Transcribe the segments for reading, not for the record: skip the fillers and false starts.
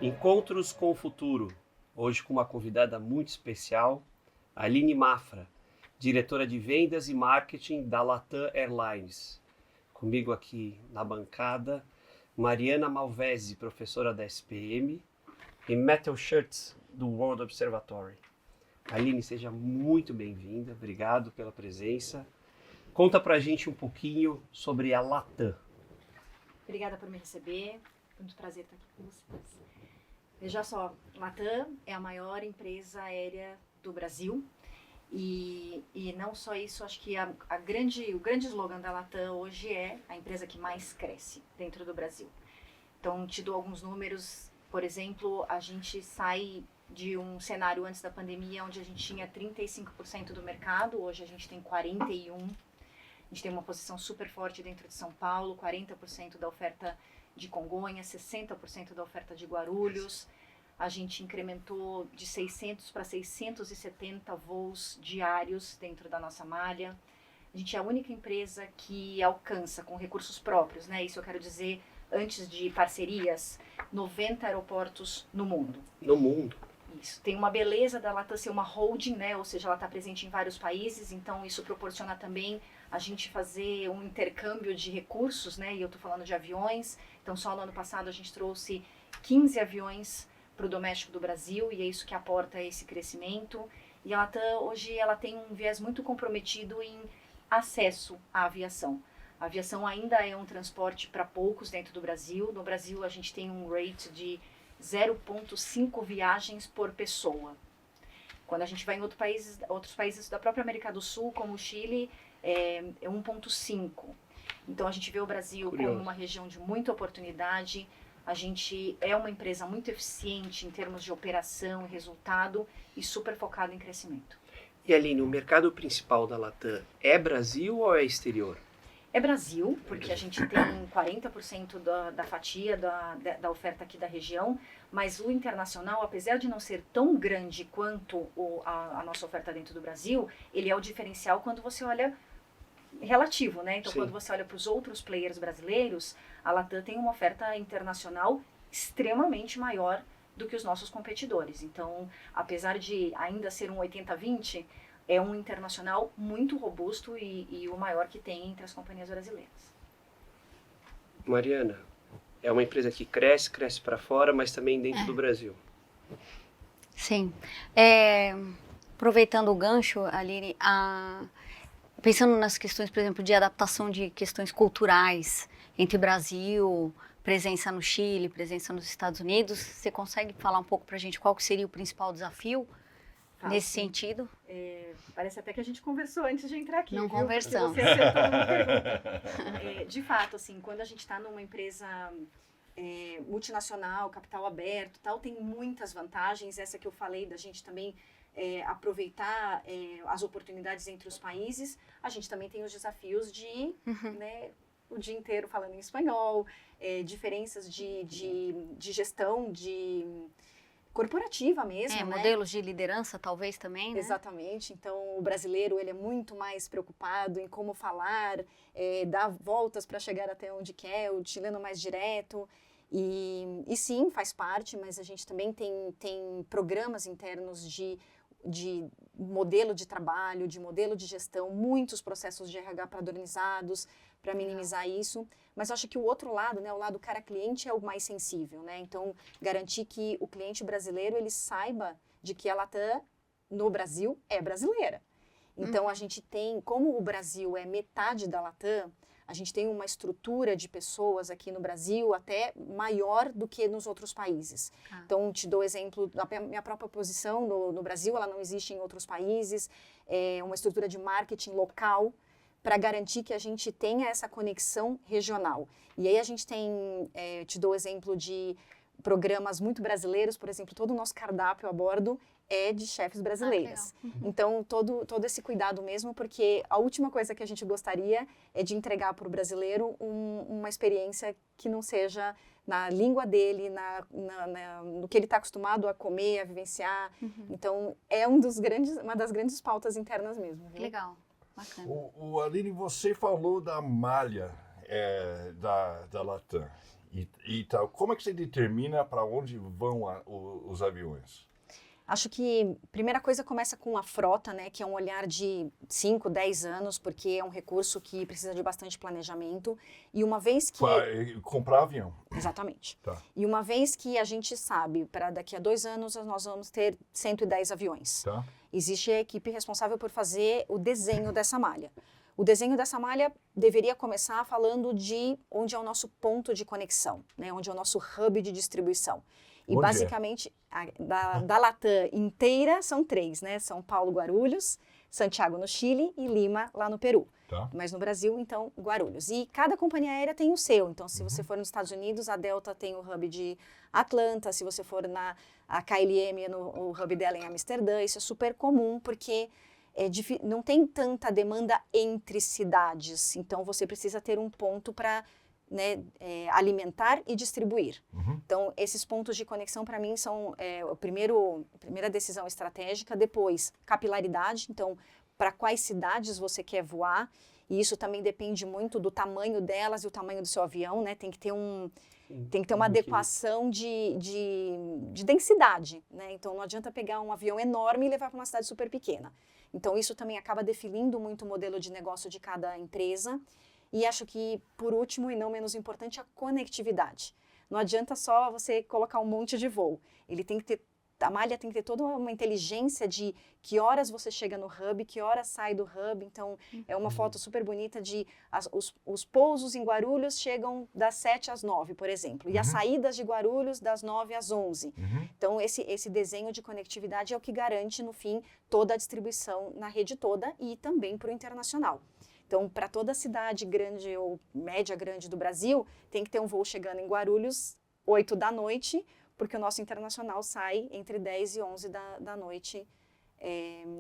Encontros com o Futuro, hoje com uma convidada muito especial, Aline Mafra, diretora de vendas e marketing da Latam Airlines. Comigo aqui na bancada, Mariana Malvesi, professora da SPM, e Matthew Schurtz, do World Observatory. Aline, seja muito bem-vinda, obrigado pela presença. Conta pra gente um pouquinho sobre a Latam. Obrigada por me receber, foi muito prazer estar aqui com vocês. Veja só, Latam é a maior empresa aérea do Brasil e não só isso, acho que o grande slogan da Latam hoje é a empresa que mais cresce dentro do Brasil. Então, te dou alguns números, por exemplo, a gente sai de um cenário antes da pandemia onde a gente tinha 35% do mercado, hoje a gente tem 41%. A gente tem uma posição super forte dentro de São Paulo, 40% da oferta de Congonhas, 60% da oferta de Guarulhos. A gente incrementou de 600 para 670 voos diários dentro da nossa malha. A gente é a única empresa que alcança com recursos próprios, né? Isso eu quero dizer, antes de parcerias, 90 aeroportos no mundo. No mundo? Isso. Tem uma beleza da Latam ser uma holding, né? Ou seja, ela está presente em vários países, então isso proporciona também a gente fazer um intercâmbio de recursos, né? E eu estou falando de aviões. Então, só no ano passado a gente trouxe 15 aviões para o doméstico do Brasil e é isso que aporta esse crescimento. E a Latam, hoje, ela tem um viés muito comprometido em acesso à aviação. A aviação ainda é um transporte para poucos dentro do Brasil. No Brasil, a gente tem um rate de 0,5 viagens por pessoa. Quando a gente vai em outros países da própria América do Sul, como o Chile, é 1,5. Então a gente vê o Brasil como uma região de muita oportunidade. A gente é uma empresa muito eficiente em termos de operação e resultado e super focado em crescimento. E Aline, o mercado principal da Latam é Brasil ou é exterior? É Brasil, porque a gente tem 40% da fatia da oferta aqui da região, mas o internacional, apesar de não ser tão grande quanto a nossa oferta dentro do Brasil, ele é o diferencial quando você olha relativo, né? Então, quando você olha para os outros players brasileiros, a Latam tem uma oferta internacional extremamente maior do que os nossos competidores. Então, apesar de ainda ser um 80-20, é um internacional muito robusto e o maior que tem entre as companhias brasileiras. Mariana, é uma empresa que cresce para fora, mas também dentro do Brasil. Sim. Aproveitando o gancho, Aline, pensando nas questões, por exemplo, de adaptação de questões culturais entre Brasil, presença no Chile, presença nos Estados Unidos, você consegue falar um pouco para a gente qual que seria o principal desafio nesse sentido? Parece até que a gente conversou antes de entrar aqui. Não viu? conversamos. Porque você acertou uma pergunta. De fato, assim, quando a gente está numa empresa multinacional, capital aberto, tal, tem muitas vantagens. Essa que eu falei da gente também aproveitar as oportunidades entre os países. A gente também tem os desafios de o dia inteiro falando em espanhol, diferenças de gestão, corporativa mesmo, né? Modelos de liderança talvez também, né? Exatamente. Então, o brasileiro ele é muito mais preocupado em como falar, dar voltas para chegar até onde quer, o chileno mais direto. E sim, faz parte, mas a gente também tem programas internos de modelo de trabalho, de modelo de gestão, muitos processos de RH padronizados para minimizar isso. Mas eu acho que o outro lado, né, o lado cara-cliente é o mais sensível, né? Então, garantir que o cliente brasileiro, ele saiba de que a Latam, no Brasil, é brasileira. Então, a gente tem, como o Brasil é metade da Latam, a gente tem uma estrutura de pessoas aqui no Brasil até maior do que nos outros países. Então, te dou exemplo da minha própria posição no Brasil, ela não existe em outros países, é uma estrutura de marketing local, para garantir que a gente tenha essa conexão regional. E aí a gente tem, te dou exemplo de programas muito brasileiros, por exemplo, todo o nosso cardápio a bordo é de chefes brasileiras. Então, todo esse cuidado mesmo, porque a última coisa que a gente gostaria é de entregar para o brasileiro uma experiência que não seja na língua dele, no que ele está acostumado a comer, a vivenciar. Então, é uma das grandes pautas internas mesmo. Viu? Legal. Bacana. Aline, você falou da malha da Latam. e tal. Como é que você determina para onde vão os aviões? Acho que a primeira coisa começa com a frota, né, que é um olhar de 5, 10 anos, porque é um recurso que precisa de bastante planejamento. E uma vez que... Comprar avião. Exatamente. Tá. E uma vez que a gente sabe, para daqui a 2 anos nós vamos ter 110 aviões. Tá. Existe a equipe responsável por fazer o desenho dessa malha. O desenho dessa malha deveria começar falando de onde é o nosso ponto de conexão, né, onde é o nosso hub de distribuição. E Onde basicamente, da Latam inteira são 3, né? São Paulo, Guarulhos, Santiago no Chile e Lima lá no Peru. Tá. Mas no Brasil, então, Guarulhos. E cada companhia aérea tem o seu. Então, se você for nos Estados Unidos, a Delta tem o hub de Atlanta. Se você for a KLM, o hub dela em Amsterdã. Isso é super comum, porque não tem tanta demanda entre cidades. Então, você precisa ter um ponto para... né, alimentar e distribuir. Então, esses pontos de conexão, para mim, são a primeira decisão estratégica. Depois, capilaridade. Então, para quais cidades você quer voar. E isso também depende muito do tamanho delas e o tamanho do seu avião, né? Tem que ter uma adequação de densidade, né? Então, não adianta pegar um avião enorme e levar para uma cidade super pequena. Então, isso também acaba definindo muito o modelo de negócio de cada empresa. E acho que, por último e não menos importante, a conectividade. Não adianta só você colocar um monte de voo. A malha tem que ter toda uma inteligência de que horas você chega no hub, que horas sai do hub. Então, é uma foto super bonita de os pousos em Guarulhos chegam das 7 às 9, por exemplo. E as saídas de Guarulhos das 9 às 11. Então, esse desenho de conectividade é o que garante, no fim, toda a distribuição na rede toda e também para o internacional. Então, para toda cidade grande ou média grande do Brasil, tem que ter um voo chegando em Guarulhos 8 da noite, porque o nosso internacional sai entre 10 e 11 da noite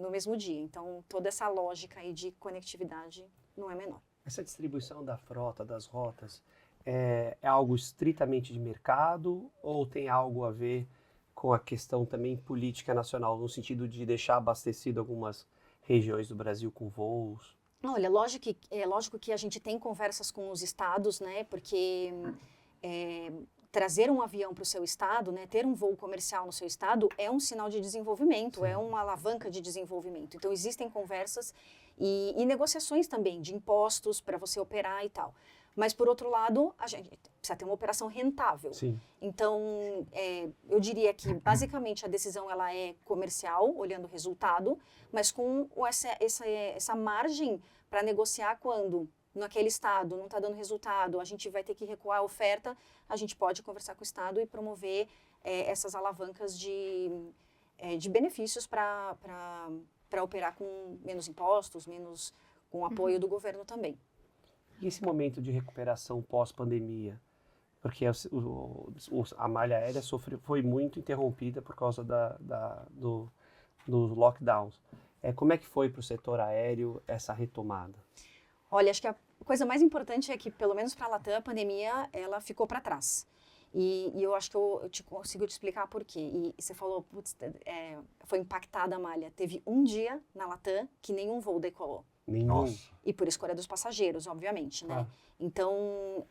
no mesmo dia. Então, toda essa lógica aí de conectividade não é menor. Essa distribuição da frota, das rotas, é algo estritamente de mercado ou tem algo a ver com a questão também política nacional, no sentido de deixar abastecido algumas regiões do Brasil com voos? Olha, lógico que a gente tem conversas com os estados, né? Porque trazer um avião para o seu estado, né? Ter um voo comercial no seu estado é um sinal de desenvolvimento, é uma alavanca de desenvolvimento. Então, existem conversas e negociações também de impostos para você operar e tal. Mas, por outro lado, a gente precisa ter uma operação rentável. Sim. Então, eu diria que, basicamente, a decisão ela é comercial, olhando o resultado, mas com essa margem para negociar quando, naquele estado, não está dando resultado, a gente vai ter que recuar a oferta, a gente pode conversar com o estado e promover essas alavancas de benefícios para operar com menos impostos, com apoio do governo também. E esse momento de recuperação pós-pandemia? Porque a malha aérea foi muito interrompida por causa dos lockdowns. Como é que foi para o setor aéreo essa retomada? Olha, acho que a coisa mais importante é que, pelo menos para a Latam, a pandemia ela ficou para trás. E eu acho que eu consigo te explicar por quê. E você falou, putz, foi impactada a malha. Teve um dia na Latam que nenhum voo decolou. Nenhum. Nossa. E por escolha dos passageiros, obviamente, né? Então,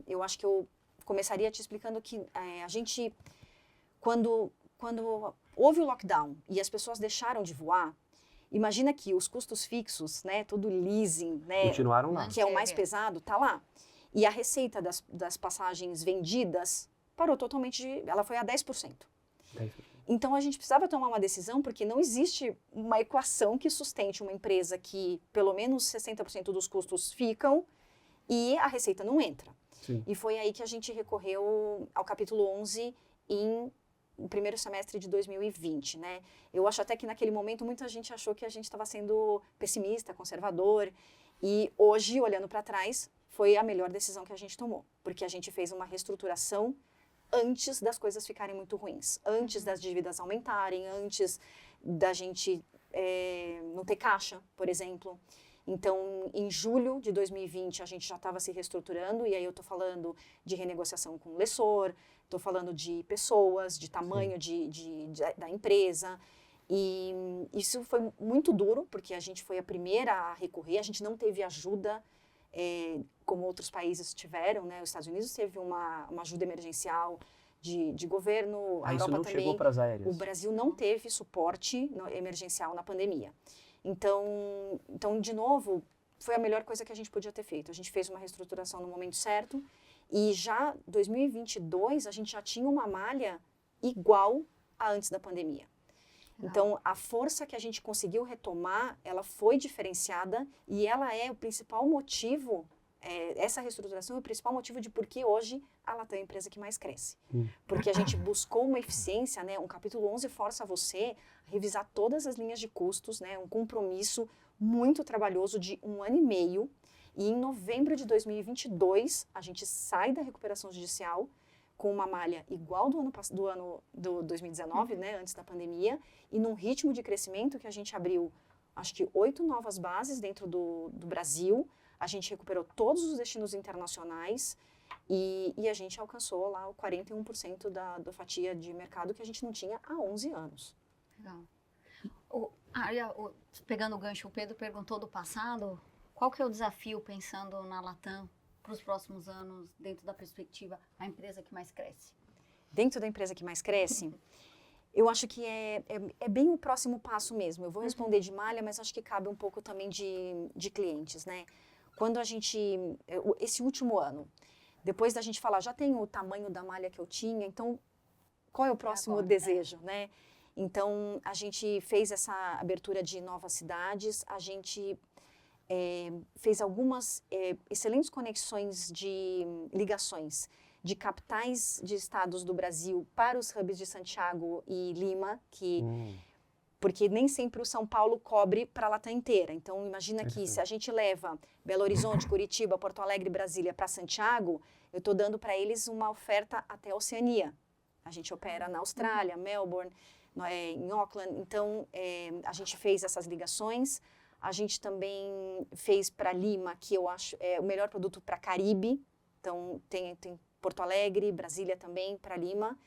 eu acho que eu começaria te explicando que a gente, quando houve o lockdown e as pessoas deixaram de voar, imagina que os custos fixos, né, todo leasing, né, Continuaram lá. que é o mais pesado, tá lá. E a receita das passagens vendidas parou totalmente, ela foi a 10%. Então, a gente precisava tomar uma decisão, porque não existe uma equação que sustente uma empresa que pelo menos 60% dos custos ficam e a receita não entra. Sim. E foi aí que a gente recorreu ao capítulo 11 no primeiro semestre de 2020, né? Eu acho até que naquele momento muita gente achou que a gente estava sendo pessimista, conservador. E hoje, olhando para trás, foi a melhor decisão que a gente tomou, porque a gente fez uma reestruturação antes das coisas ficarem muito ruins, antes das dívidas aumentarem, antes da gente não ter caixa, por exemplo. Então, em julho de 2020, a gente já estava se reestruturando, e aí eu estou falando de renegociação com o lessor, estou falando de pessoas, de tamanho da empresa, e isso foi muito duro, porque a gente foi a primeira a recorrer, a gente não teve ajuda como outros países tiveram, né? Os Estados Unidos teve uma ajuda emergencial de governo, a Isso Europa não também. chegou para as aéreas? O Brasil não teve suporte emergencial na pandemia. Então, de novo, foi a melhor coisa que a gente podia ter feito. A gente fez uma reestruturação no momento certo e já 2022 a gente já tinha uma malha igual a antes da pandemia. Então, a força que a gente conseguiu retomar, ela foi diferenciada e ela é o principal motivo, essa reestruturação é o principal motivo de por que hoje a Latam é a empresa que mais cresce. Porque a gente buscou uma eficiência, né? Um capítulo 11 força você a revisar todas as linhas de custos, né? Um compromisso muito trabalhoso de 1 ano e meio. E em novembro de 2022, a gente sai da recuperação judicial com uma malha igual do 2019, né, antes da pandemia, e num ritmo de crescimento que a gente abriu, acho que 8 novas bases dentro do Brasil, a gente recuperou todos os destinos internacionais e a gente alcançou lá o 41% da fatia de mercado que a gente não tinha há 11 anos. Legal. Pegando o gancho, o Pedro perguntou do passado, qual que é o desafio pensando na Latam para os próximos anos, dentro da perspectiva, a empresa que mais cresce? Dentro da empresa que mais cresce, eu acho que é bem o próximo passo mesmo. Eu vou responder de malha, mas acho que cabe um pouco também de clientes, né? Quando a gente, esse último ano, depois da gente falar, já tenho o tamanho da malha que eu tinha, então qual é o próximo desejo, né? Então, a gente fez essa abertura de novas cidades, a gente fez algumas excelentes conexões de ligações de capitais de estados do Brasil para os hubs de Santiago e Lima, porque nem sempre o São Paulo cobre para a Latam inteira. Então, imagina que se a gente leva Belo Horizonte, Curitiba, Porto Alegre, Brasília para Santiago, eu estou dando para eles uma oferta até a Oceania. A gente opera na Austrália, Melbourne, em Auckland. Então, a gente fez essas ligações. A gente também fez para Lima, que eu acho o melhor produto para Caribe. Então, tem Porto Alegre, Brasília também, para Lima.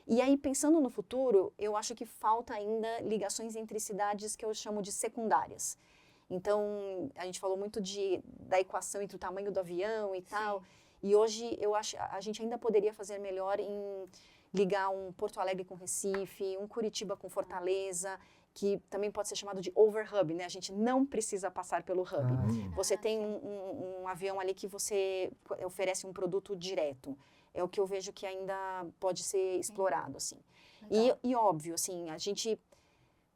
E aí, pensando no futuro, eu acho que falta ainda ligações entre cidades que eu chamo de secundárias. Então, a gente falou muito da equação entre o tamanho do avião e tal. E hoje, eu acho a gente ainda poderia fazer melhor em ligar um Porto Alegre com Recife, um Curitiba com Fortaleza, que também pode ser chamado de overhub, né? A gente não precisa passar pelo hub. Você tem um avião ali que você oferece um produto direto. É o que eu vejo que ainda pode ser explorado, assim. E óbvio, assim, a gente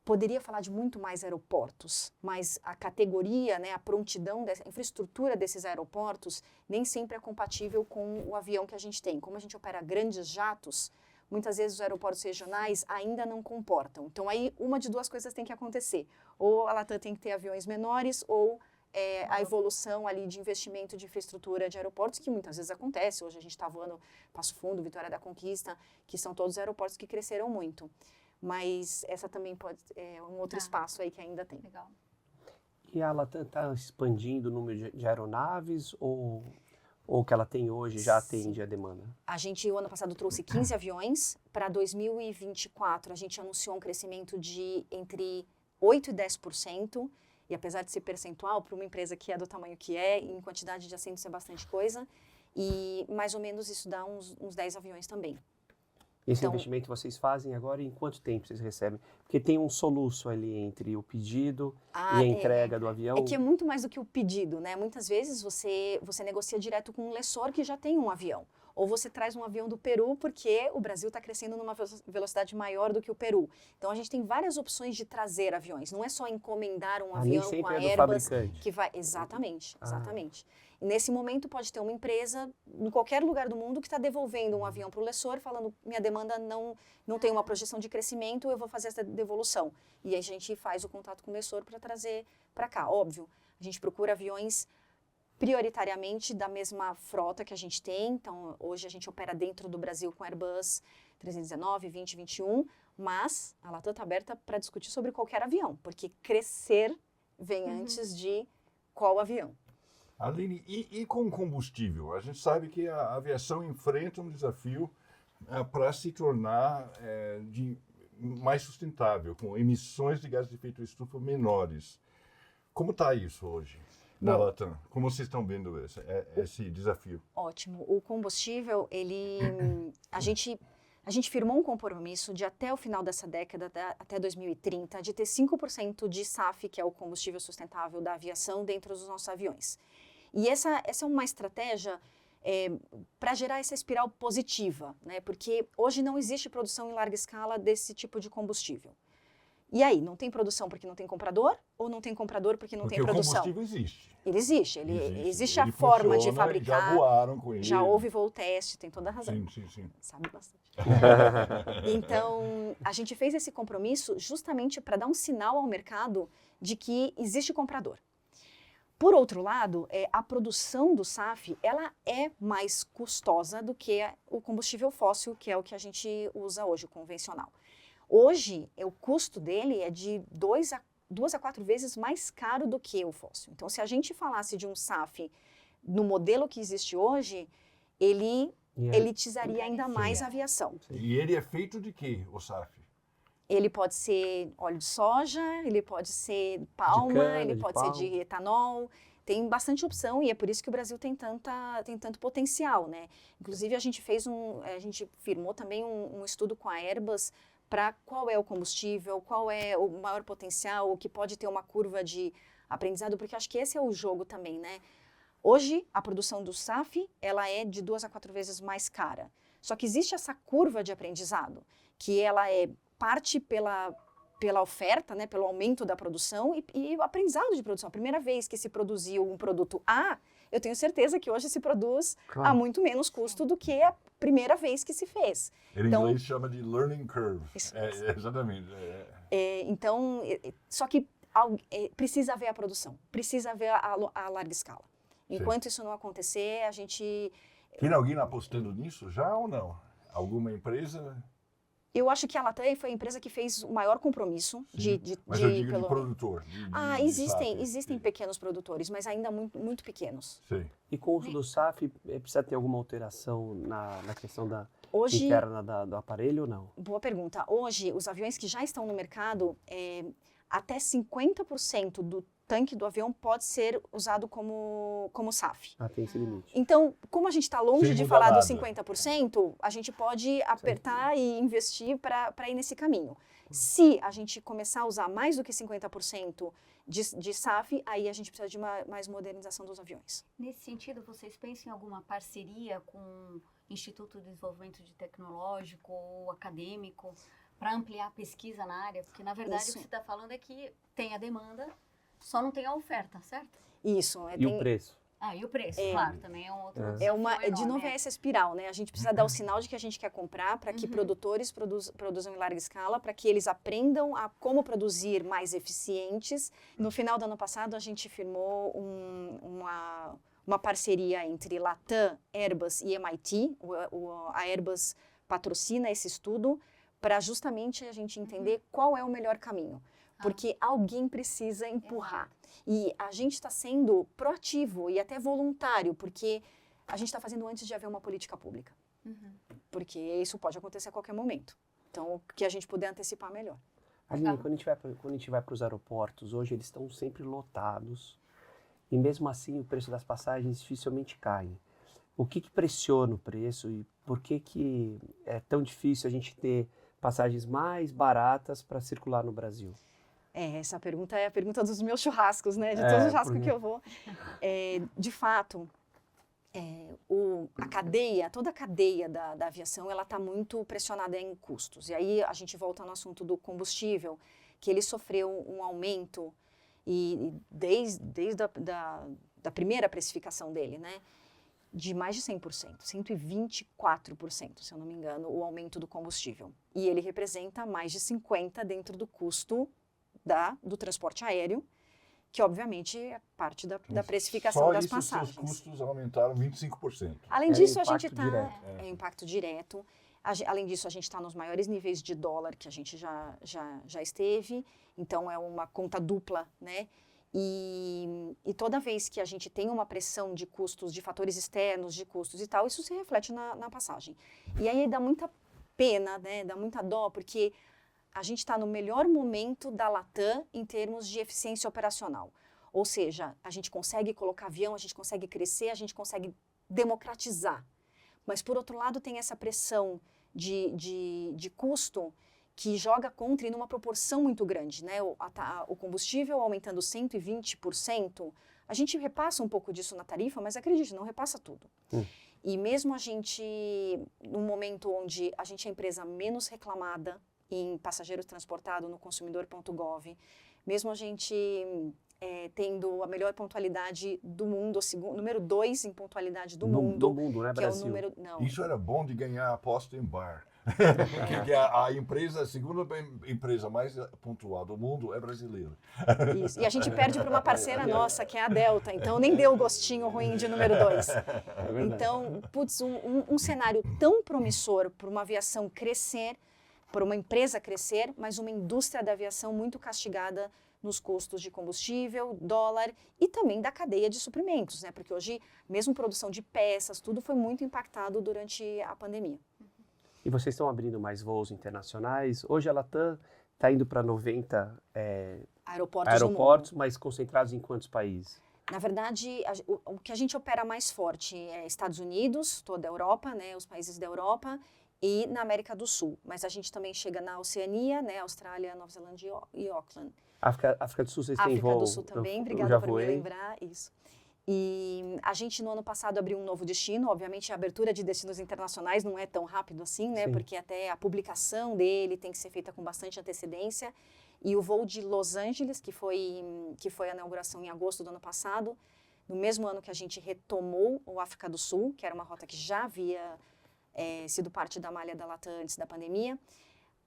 poderia falar de muito mais aeroportos, mas a categoria, né, a prontidão, a infraestrutura desses aeroportos nem sempre é compatível com o avião que a gente tem. Como a gente opera grandes jatos, muitas vezes os aeroportos regionais ainda não comportam. Então, aí, uma de duas coisas tem que acontecer. Ou a Latam tem que ter aviões menores, ou a evolução ali de investimento de infraestrutura de aeroportos, que muitas vezes acontece. Hoje a gente está voando Passo Fundo, Vitória da Conquista, que são todos aeroportos que cresceram muito. Mas essa também pode um outro espaço aí que ainda tem. Legal. E a Latam está expandindo o número de aeronaves ou o que ela tem hoje já atende a demanda? A gente, o ano passado, trouxe 15 aviões. Para 2024, a gente anunciou um crescimento de entre 8% e 10%. E apesar de ser percentual, para uma empresa que é do tamanho que é, em quantidade de assentos é bastante coisa. E mais ou menos isso dá uns 10 aviões também. Esse investimento vocês fazem agora e em quanto tempo vocês recebem? Porque tem um soluço ali entre o pedido e a entrega do avião. É que é muito mais do que o pedido, né? Muitas vezes você negocia direto com um lessor que já tem um avião. Ou você traz um avião do Peru porque o Brasil está crescendo numa velocidade maior do que o Peru. Então, a gente tem várias opções de trazer aviões. Não é só encomendar um avião com a Airbus que vai... Exatamente, exatamente. E nesse momento pode ter uma empresa em qualquer lugar do mundo que está devolvendo um avião para o lessor, falando, minha demanda não tem uma projeção de crescimento, eu vou fazer essa devolução. E aí a gente faz o contato com o lessor para trazer para cá. Óbvio, a gente procura aviões prioritariamente da mesma frota que a gente tem. Então, hoje a gente opera dentro do Brasil com Airbus 319, 20, 21, mas a Latam está aberta para discutir sobre qualquer avião, porque crescer vem antes de qual avião. Aline, e com combustível? A gente sabe que a aviação enfrenta um desafio para se tornar mais sustentável, com emissões de gases de efeito estufa menores. Como está isso hoje? na Latam. Como vocês estão vendo esse desafio? Ótimo. O combustível, a gente firmou um compromisso de até o final dessa década, até 2030, de ter 5% de SAF, que é o combustível sustentável da aviação, dentro dos nossos aviões. E essa é uma estratégia para gerar essa espiral positiva, né? Porque hoje não existe produção em larga escala desse tipo de combustível. E aí, não tem produção porque não tem comprador, ou não tem comprador porque não tem produção? Porque o combustível existe. Ele existe, existe a forma de fabricar. Já voaram com ele. Já houve voo teste, tem toda a razão. Sim. Sabe bastante. Então, a gente fez esse compromisso justamente para dar um sinal ao mercado de que existe comprador. Por outro lado, a produção do SAF, ela é mais custosa do que o combustível fóssil, que é o que a gente usa hoje, o convencional. Hoje, o custo dele é de 2 a 4 vezes mais caro do que o fóssil. Então, se a gente falasse de um SAF no modelo que existe hoje, ele elitizaria ainda mais a aviação. E ele é feito de quê, o SAF? Ele pode ser óleo de soja, ele pode ser palma, ele pode ser de etanol. Tem bastante opção e é por isso que o Brasil tem tanto potencial, né? Inclusive, a gente firmou também um estudo com a Airbus para qual é o combustível, qual é o maior potencial, o que pode ter uma curva de aprendizado, porque acho que esse é o jogo também, né? Hoje, a produção do SAF, ela é de 2 a 4 vezes mais cara. Só que existe essa curva de aprendizado, que ela parte pela oferta, né, pelo aumento da produção e o aprendizado de produção. A primeira vez que se produziu um produto A, eu tenho certeza que hoje se produz a muito menos custo do que a primeira vez que se fez. Em inglês chama de learning curve. Exatamente. Então, só que precisa haver a produção, precisa haver a larga escala. Enquanto isso não acontecer, a gente... Tem alguém apostando nisso já ou não? Alguma empresa? Eu acho que a Latam foi a empresa que fez o maior compromisso Mas eu digo de produtor. Existem pequenos produtores, mas ainda muito pequenos. Sim. E com o uso do SAF, precisa ter alguma alteração na questão interna do aparelho ou não? Boa pergunta. Hoje, os aviões que já estão no mercado, até 50% do tanque do avião pode ser usado como SAF. Tem esse limite. Então, como a gente está longe de falar dos 50%, a gente pode apertar e investir para ir nesse caminho. Se a gente começar a usar mais do que 50% de SAF, aí a gente precisa de mais modernização dos aviões. Nesse sentido, vocês pensam em alguma parceria com o Instituto de Desenvolvimento Tecnológico ou acadêmico para ampliar a pesquisa na área? Porque, na verdade, o que você está falando é que tem a demanda, só não tem a oferta, certo? Isso. E o preço? E o preço, claro, também é um outro de novo, essa espiral, né? A gente precisa dar o sinal de que a gente quer comprar para que produtores produzam em larga escala, para que eles aprendam a como produzir mais eficientes. No final do ano passado, a gente firmou uma parceria entre Latam, Airbus e MIT. A Airbus patrocina esse estudo para justamente a gente entender qual é o melhor caminho. Porque alguém precisa empurrar. E a gente está sendo proativo e até voluntário, porque a gente está fazendo antes de haver uma política pública. Porque isso pode acontecer a qualquer momento. Então, o que a gente puder antecipar, melhor. Aline, quando a gente vai para os aeroportos, hoje eles estão sempre lotados. E mesmo assim, o preço das passagens dificilmente cai. O que pressiona o preço e por que é tão difícil a gente ter passagens mais baratas para circular no Brasil? Essa pergunta é a pergunta dos meus churrascos, né? De todos os churrascos que eu vou. De fato, toda a cadeia da aviação, ela está muito pressionada em custos. E aí a gente volta no assunto do combustível, que ele sofreu um aumento e desde da primeira precificação dele, né? De mais de 100%, 124%, se eu não me engano, o aumento do combustível. E ele representa mais de 50% dentro do custo do transporte aéreo, que obviamente é parte da precificação das passagens. Só isso, os custos aumentaram 25%. Além disso, a gente está... É impacto direto. Além disso, a gente está nos maiores níveis de dólar que a gente já esteve. Então, é uma conta dupla, né? E toda vez que a gente tem uma pressão de custos, de fatores externos, de custos e tal, isso se reflete na passagem. E aí dá muita pena, né? Dá muita dó, porque a gente está no melhor momento da Latam em termos de eficiência operacional. Ou seja, a gente consegue colocar avião, a gente consegue crescer, a gente consegue democratizar. Mas, por outro lado, tem essa pressão de custo que joga contra e numa proporção muito grande, né? O combustível aumentando 120%, a gente repassa um pouco disso na tarifa, mas acredite, não repassa tudo. E mesmo a gente, num momento onde a gente é a empresa menos reclamada em passageiros transportados no consumidor.gov, mesmo a gente tendo a melhor pontualidade do mundo, número 2 em pontualidade do mundo. Do mundo, né, que Brasil? É o número, não. Isso era bom de ganhar aposta em bar. Porque a segunda empresa mais pontual do mundo é brasileira. Isso. E a gente perde para uma parceira nossa, que é a Delta. Então, nem deu o gostinho ruim de número 2. Então, putz, um cenário tão promissor para uma aviação crescer, para uma empresa crescer, mas uma indústria da aviação muito castigada nos custos de combustível, dólar e também da cadeia de suprimentos, né? Porque hoje, mesmo produção de peças, tudo foi muito impactado durante a pandemia. E vocês estão abrindo mais voos internacionais? Hoje a Latam está indo para 90 aeroportos, mas concentrados em quantos países? Na verdade, o que a gente opera mais forte é Estados Unidos, toda a Europa, né, os países da Europa, e na América do Sul. Mas a gente também chega na Oceania, né, Austrália, Nova Zelândia e Auckland. África do Sul, vocês têm voo? África do Sul também, obrigada por me lembrar. Isso. E a gente, no ano passado, abriu um novo destino. Obviamente, a abertura de destinos internacionais não é tão rápido assim, né? Sim. Porque até a publicação dele tem que ser feita com bastante antecedência. E o voo de Los Angeles, que foi a inauguração em agosto do ano passado, no mesmo ano que a gente retomou o África do Sul, que era uma rota que já havia sido parte da malha da Latam antes da pandemia,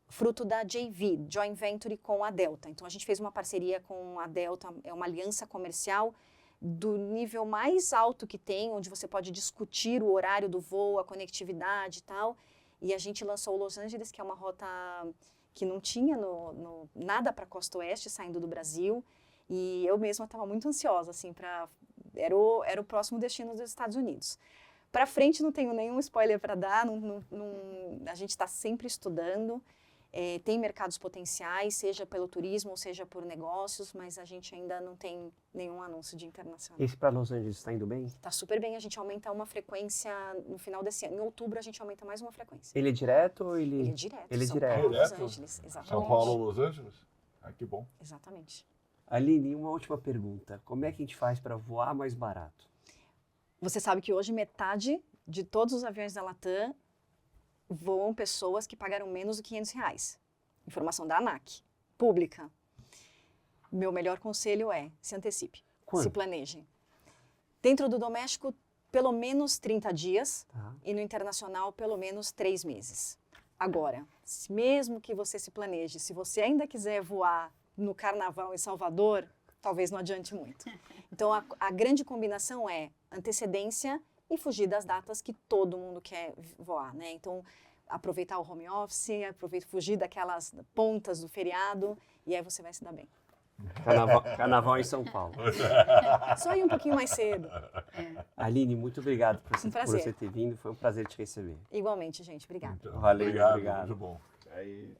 fruto da JV, Joint Venture, com a Delta. Então, a gente fez uma parceria com a Delta, é uma aliança comercial do nível mais alto que tem, onde você pode discutir o horário do voo, a conectividade e tal. E a gente lançou o Los Angeles, que é uma rota que não tinha nada para a costa oeste, saindo do Brasil. E eu mesma estava muito ansiosa, assim, era o próximo destino dos Estados Unidos. Para frente, não tenho nenhum spoiler para dar, a gente está sempre estudando. Tem mercados potenciais, seja pelo turismo ou seja por negócios, mas a gente ainda não tem nenhum anúncio de internacional. Esse para Los Angeles está indo bem? Está super bem, a gente aumenta uma frequência no final desse ano. Em outubro a gente aumenta mais uma frequência. Ele é direto ou ele... Ele é direto. Ele é São direto. Paulo, Los Angeles, exatamente. São Paulo, Los Angeles? Ah, que bom. Exatamente. Aline, uma última pergunta. Como é que a gente faz para voar mais barato? Você sabe que hoje metade de todos os aviões da Latam voam pessoas que pagaram menos de R$500. Informação da ANAC, pública. Meu melhor conselho é, se antecipe, se planeje. Dentro do doméstico, pelo menos 30 dias, e no internacional, pelo menos 3 meses. Agora, mesmo que você se planeje, se você ainda quiser voar no Carnaval em Salvador, talvez não adiante muito. Então, a grande combinação é antecedência e fugir das datas que todo mundo quer voar, né? Então, aproveitar o home office, fugir daquelas pontas do feriado, e aí você vai se dar bem. Carnaval em São Paulo. Só ir um pouquinho mais cedo. Aline, muito obrigado por você ter vindo, foi um prazer te receber. Igualmente, gente. Obrigada. Então, Valeu, obrigado. Muito bom. Aí...